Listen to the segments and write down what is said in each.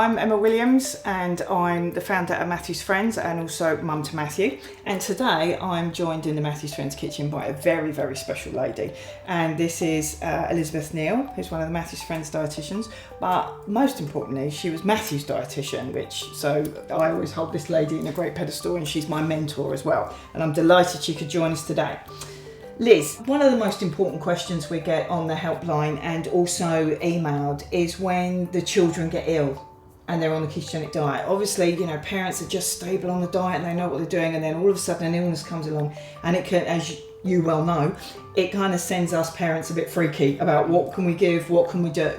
I'm Emma Williams and I'm the founder of Matthew's Friends and also mum to Matthew. And today I'm joined in the Matthew's Friends kitchen by a very, very special lady. And this is Liz Neal, who's one of the Matthew's Friends dietitians. But most importantly, she was Matthew's dietitian, so I always hold this lady in a great pedestal, and she's my mentor as well. And I'm delighted she could join us today. Liz, one of the most important questions we get on the helpline and also emailed is when the children get ill and they're on the ketogenic diet. Obviously, parents are just stable on the diet and they know what they're doing, and then all of a sudden an illness comes along and it can, as you well know, it kind of sends us parents a bit freaky about what can we give, what can we do.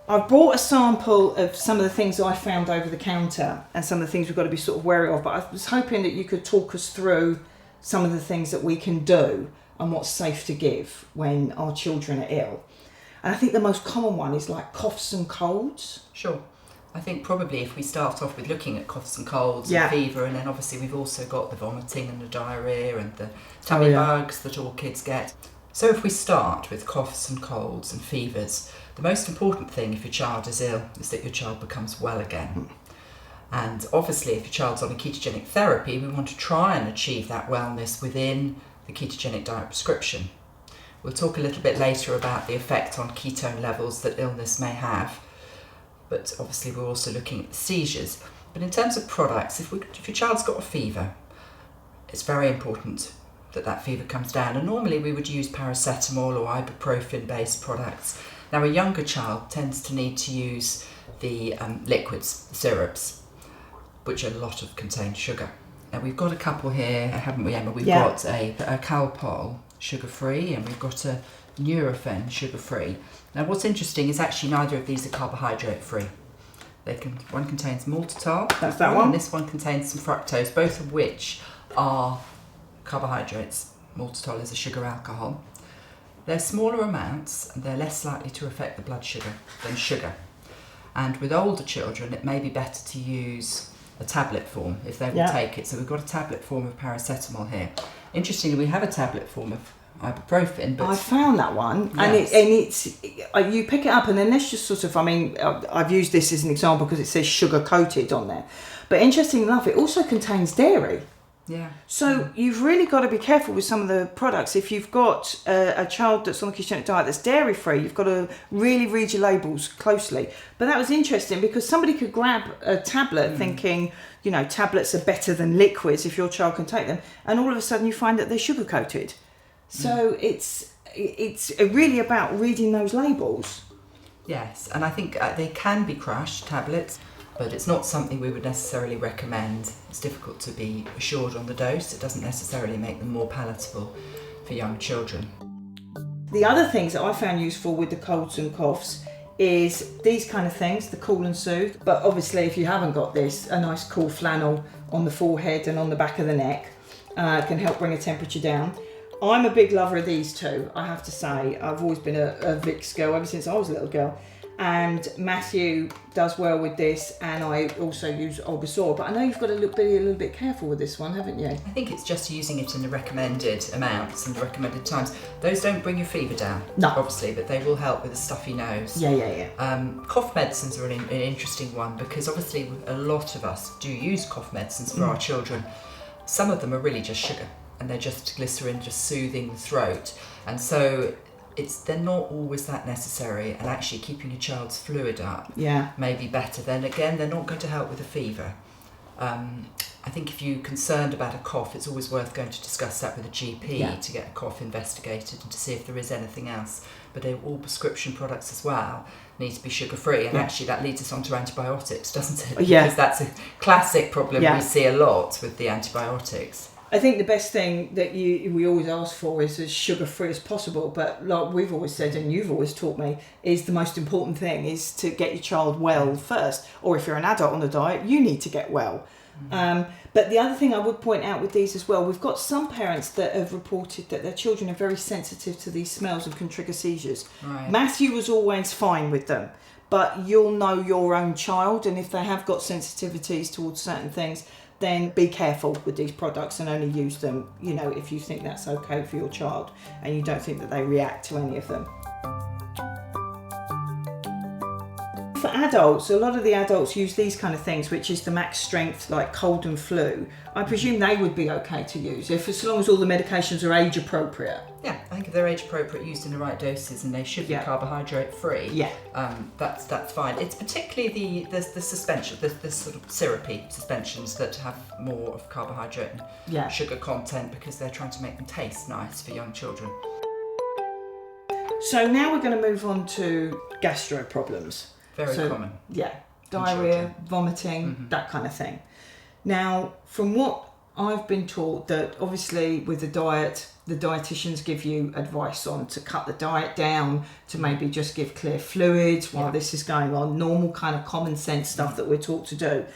I've brought a sample of some of the things I found over the counter and some of the things we've got to be sort of wary of, but I was hoping that you could talk us through some of the things that we can do and what's safe to give when our children are ill. And I think the most common one is like coughs and colds. Sure. I think probably if we start off with looking at coughs and colds and fever, and then obviously we've also got the vomiting and the diarrhoea and the tummy bugs that all kids get. So if we start with coughs and colds and fevers, the most important thing if your child is ill is that your child becomes well again. And obviously if your child's on a ketogenic therapy, we want to try and achieve that wellness within the ketogenic diet prescription. We'll talk a little bit later about the effect on ketone levels that illness may have, but obviously we're also looking at the seizures. But in terms of products, if your child's got a fever, it's very important that that fever comes down, and normally we would use paracetamol or ibuprofen based products. Now a younger child tends to need to use the liquids, the syrups, which a lot of contain sugar. Now we've got a couple here, haven't we, Emma? We've got a Calpol sugar-free, and we've got a Nurofen sugar-free. Now what's interesting is actually neither of these are carbohydrate-free. One contains maltitol, that's that one, and this one contains some fructose, both of which are carbohydrates. Maltitol is a sugar alcohol. They're smaller amounts and they're less likely to affect the blood sugar than sugar. And with older children, it may be better to use a tablet form if they will take it. So we've got a tablet form of paracetamol here. Interestingly, we have a tablet form of ibuprofen, but I found that one, yes. and it's you pick it up, and then let's just sort of, I've used this as an example because it says sugar coated on there, but interestingly enough, it also contains dairy. Yeah. So you've really got to be careful with some of the products. If you've got a child that's on the ketogenic diet that's dairy free, you've got to really read your labels closely. But that was interesting because somebody could grab a tablet thinking, tablets are better than liquids if your child can take them, and all of a sudden you find that they're sugar coated. So it's really about reading those labels. Yes, and I think they can be crushed, tablets, but it's not something we would necessarily recommend. It's difficult to be assured on the dose. It doesn't necessarily make them more palatable for young children. The other things that I found useful with the colds and coughs is these kind of things, the Cool and Soothe. But obviously if you haven't got this, a nice cool flannel on the forehead and on the back of the neck can help bring a temperature down. I'm a big lover of these two, I have to say. I've always been a Vicks girl ever since I was a little girl. And Matthew does well with this, and I also use Olgasor. But I know you've got to be a little bit careful with this one, haven't you? I think it's just using it in the recommended amounts and the recommended times. Those don't bring your fever down, obviously, but they will help with a stuffy nose. Yeah. Cough medicines are an interesting one because obviously a lot of us do use cough medicines for our children. Some of them are really just sugar, and they're just glycerin, just soothing the throat. And so they're not always that necessary, and actually keeping your child's fluid up may be better. Then again, they're not going to help with a fever. I think if you're concerned about a cough, it's always worth going to discuss that with a GP to get a cough investigated and to see if there is anything else. But all prescription products as well need to be sugar-free, and actually that leads us on to antibiotics, doesn't it? Because that's a classic problem we see a lot with the antibiotics. I think the best thing that we always ask for is as sugar-free as possible, but like we've always said, and you've always taught me, is the most important thing is to get your child well first, or if you're an adult on the diet, you need to get well. But the other thing I would point out with these as well, we've got some parents that have reported that their children are very sensitive to these smells and can trigger seizures. Right. Matthew was always fine with them, but you'll know your own child, and if they have got sensitivities towards certain things, then be careful with these products and only use them, if you think that's okay for your child and you don't think that they react to any of them. For adults, a lot of the adults use these kind of things, which is the max strength, like cold and flu. I presume they would be okay to use as long as all the medications are age appropriate. Yeah, I think if they're age appropriate, used in the right doses, and they should be carbohydrate free. Yeah, that's fine. It's particularly the suspension, the sort of syrupy suspensions that have more of carbohydrate and sugar content, because they're trying to make them taste nice for young children. So now we're going to move on to gastro problems. Very common. Yeah, diarrhoea, vomiting, that kind of thing. Now, from what I've been taught, that obviously with the diet, the dietitians give you advice on to cut the diet down, to maybe just give clear fluids while this is going on, normal kind of common sense stuff that we're taught to do.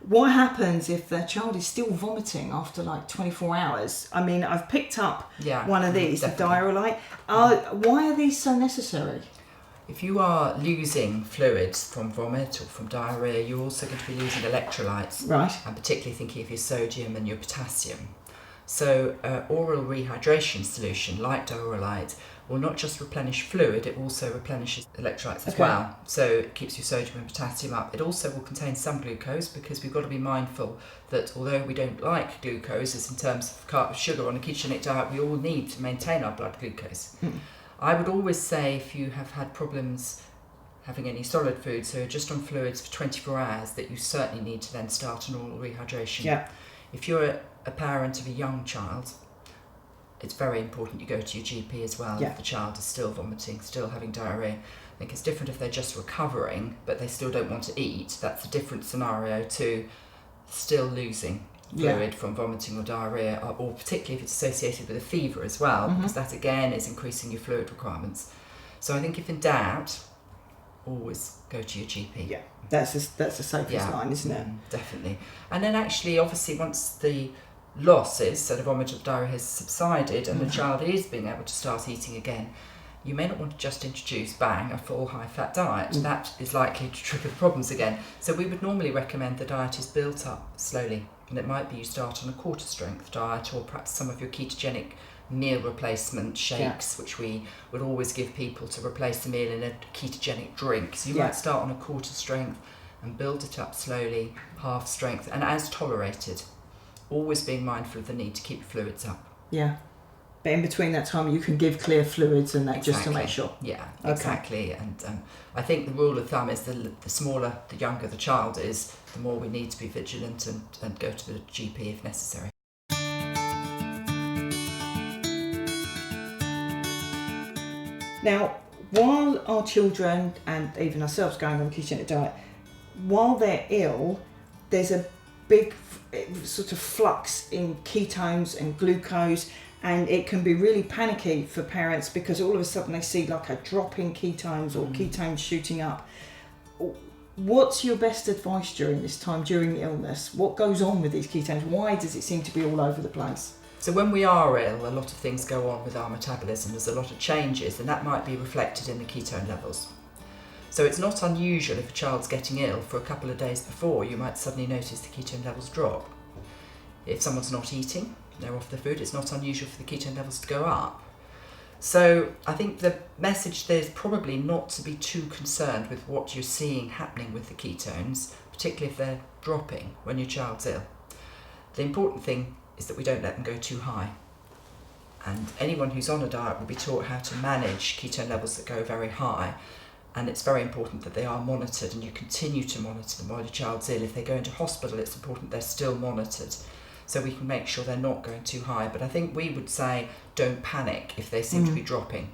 What happens if the child is still vomiting after like 24 hours? I mean, I've picked up one of these, the diarrhoea. Why are these so necessary? If you are losing fluids from vomit or from diarrhoea, you're also going to be losing electrolytes. Right. And particularly thinking of your sodium and your potassium. So oral rehydration solution, like diarrhoelite, will not just replenish fluid, it also replenishes electrolytes as well. So it keeps your sodium and potassium up. It also will contain some glucose, because we've got to be mindful that although we don't like glucose as in terms of sugar on a ketogenic diet, we all need to maintain our blood glucose. I would always say, if you have had problems having any solid food, so just on fluids for 24 hours, that you certainly need to then start an oral rehydration. Yeah. If you're a parent of a young child, it's very important you go to your GP as well if the child is still vomiting, still having diarrhoea. I think it's different if they're just recovering but they still don't want to eat. That's a different scenario to still losing fluid from vomiting or diarrhoea, or particularly if it's associated with a fever as well, because that again is increasing your fluid requirements. So I think if in doubt, always go to your GP. Yeah, that's the safest line, isn't it? Definitely. And then actually, obviously, once the losses, so the vomit or diarrhoea has subsided and the child is being able to start eating again, you may not want to just introduce, bang, a full high-fat diet. That is likely to trigger the problems again. So we would normally recommend the diet is built up slowly. And it might be you start on a quarter strength diet, or perhaps some of your ketogenic meal replacement shakes, which we would always give people to replace the meal in a ketogenic drink. So you might start on a quarter strength and build it up slowly, half strength, and as tolerated. Always being mindful of the need to keep fluids up. Yeah. But in between that time, you can give clear fluids and that just to make sure. Yeah, exactly. And I think the rule of thumb is the smaller, the younger the child is, the more we need to be vigilant and go to the GP if necessary. Now, while our children and even ourselves going on a ketogenic diet, while they're ill, there's a big sort of flux in ketones and glucose, and it can be really panicky for parents because all of a sudden they see like a drop in ketones or ketones shooting up. What's your best advice during this time, during the illness? What goes on with these ketones? Why does it seem to be all over the place? So when we are ill, a lot of things go on with our metabolism. There's a lot of changes, and that might be reflected in the ketone levels. So it's not unusual if a child's getting ill for a couple of days before, you might suddenly notice the ketone levels drop. If someone's not eating, they're off the food, it's not unusual for the ketone levels to go up. So I think the message there is probably not to be too concerned with what you're seeing happening with the ketones, particularly if they're dropping when your child's ill. The important thing is that we don't let them go too high. And anyone who's on a diet will be taught how to manage ketone levels that go very high. And it's very important that they are monitored, and you continue to monitor them while your child's ill. If they go into hospital, it's important they're still monitored, so we can make sure they're not going too high. But I think we would say don't panic if they seem to be dropping.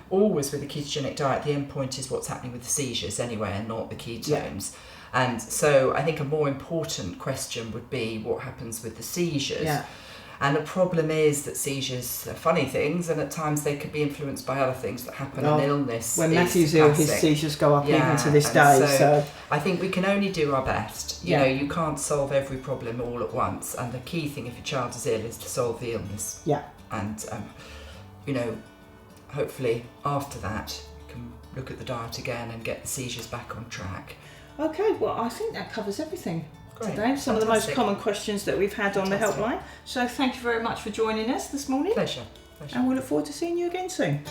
Always with a ketogenic diet, the end point is what's happening with the seizures anyway, and not the ketones. And so I think a more important question would be what happens with the seizures. And the problem is that seizures are funny things, and at times they could be influenced by other things that happen in illness. When Matthew's ill, his seizures go up even to this day. So I think we can only do our best. You know, you can't solve every problem all at once, and the key thing if your child is ill is to solve the illness. And, you know, hopefully after that you can look at the diet again and get the seizures back on track. Okay, well, I think that covers everything. Great. Today. Some of the most common questions that we've had on the helpline. So thank you very much for joining us this morning. Pleasure. And we'll look forward to seeing you again soon.